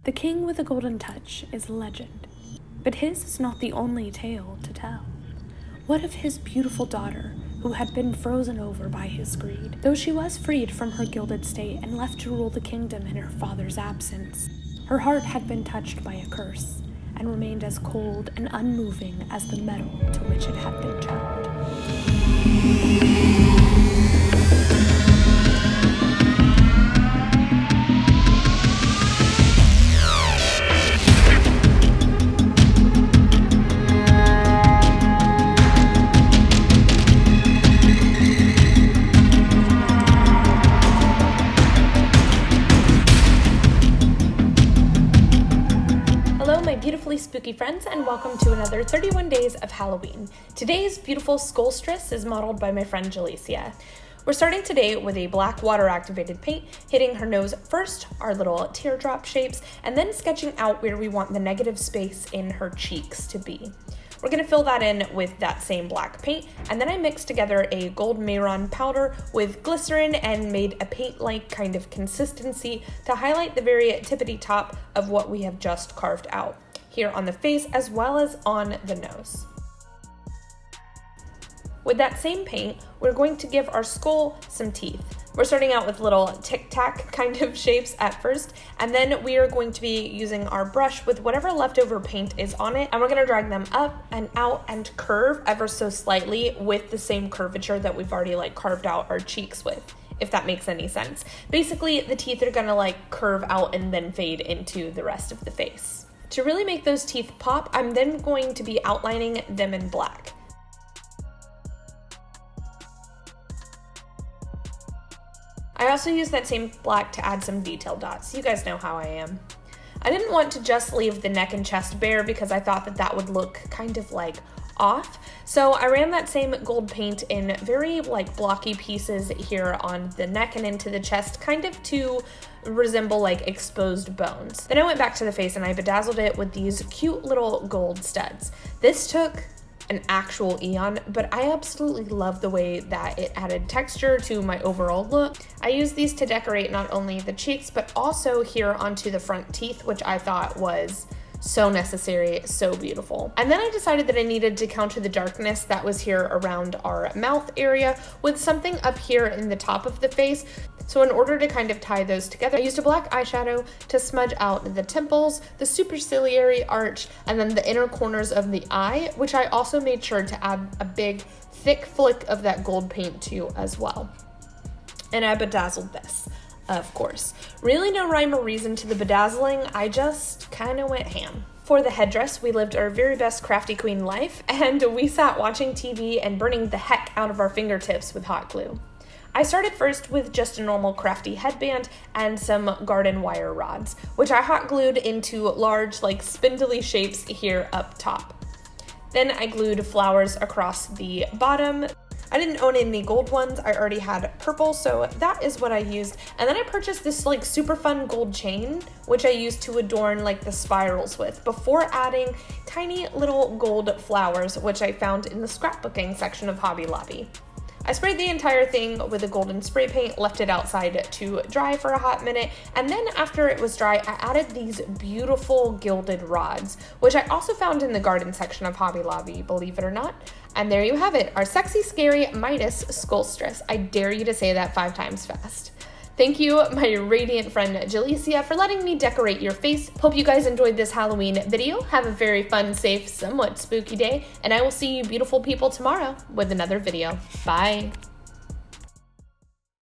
The king with a golden touch is a legend, but his is not the only tale to tell. What of his beautiful daughter, who had been frozen over by his greed? Though she was freed from her gilded state and left to rule the kingdom in her father's absence, her heart had been touched by a curse, and remained as cold and unmoving as the metal to which it had been turned. Beautifully spooky friends, and welcome to another 31 days of Halloween. Today's beautiful skullstress is modeled by my friend Jelicia. We're starting today with a black water activated paint, hitting her nose first, our little teardrop shapes, and then sketching out where we want the negative space in her cheeks to be. We're going to fill that in with that same black paint, and then I mixed together a gold Mayron powder with glycerin and made a paint-like kind of consistency to highlight the very tippity top of what we have just carved out here on the face as well as on the nose. With that same paint, we're going to give our skull some teeth. We're starting out with little tic-tac kind of shapes at first, and then we are going to be using our brush with whatever leftover paint is on it, and we're gonna drag them up and out and curve ever so slightly with the same curvature that we've already carved out our cheeks with, if that makes any sense. Basically, the teeth are gonna curve out and then fade into the rest of the face. To really make those teeth pop, I'm then going to be outlining them in black. I also used that same black to add some detail dots. You guys know how I am. I didn't want to just leave the neck and chest bare because I thought that that would look kind of off. So I ran that same gold paint in very blocky pieces here on the neck and into the chest, kind of to resemble exposed bones. Then I went back to the face and I bedazzled it with these cute little gold studs. This took an actual eon, but I absolutely love the way that it added texture to my overall look. I used these to decorate not only the cheeks, but also here onto the front teeth, which I thought was so necessary, so beautiful. And then I decided that I needed to counter the darkness that was here around our mouth area with something up here in the top of the face. So in order to kind of tie those together, I used a black eyeshadow to smudge out the temples, the superciliary arch, and then the inner corners of the eye, which I also made sure to add a big, thick flick of that gold paint to as well. And I bedazzled this, of course. Really no rhyme or reason to the bedazzling, I just kind of went ham. For the headdress, we lived our very best crafty queen life, and we sat watching TV and burning the heck out of our fingertips with hot glue. I started first with just a normal crafty headband and some garden wire rods, which I hot glued into large, spindly shapes here up top. Then I glued flowers across the bottom. I didn't own any gold ones, I already had purple, so that is what I used. And then I purchased this super fun gold chain, which I used to adorn the spirals with, before adding tiny little gold flowers, which I found in the scrapbooking section of Hobby Lobby. I sprayed the entire thing with a golden spray paint, left it outside to dry for a hot minute, and then after it was dry, I added these beautiful gilded rods, which I also found in the garden section of Hobby Lobby, believe it or not. And there you have it, our sexy, scary Mitus skullstress. I dare you to say that 5 times fast. Thank you, my radiant friend Jelicia, for letting me decorate your face. Hope you guys enjoyed this Halloween video. Have a very fun, safe, somewhat spooky day, and I will see you beautiful people tomorrow with another video. Bye.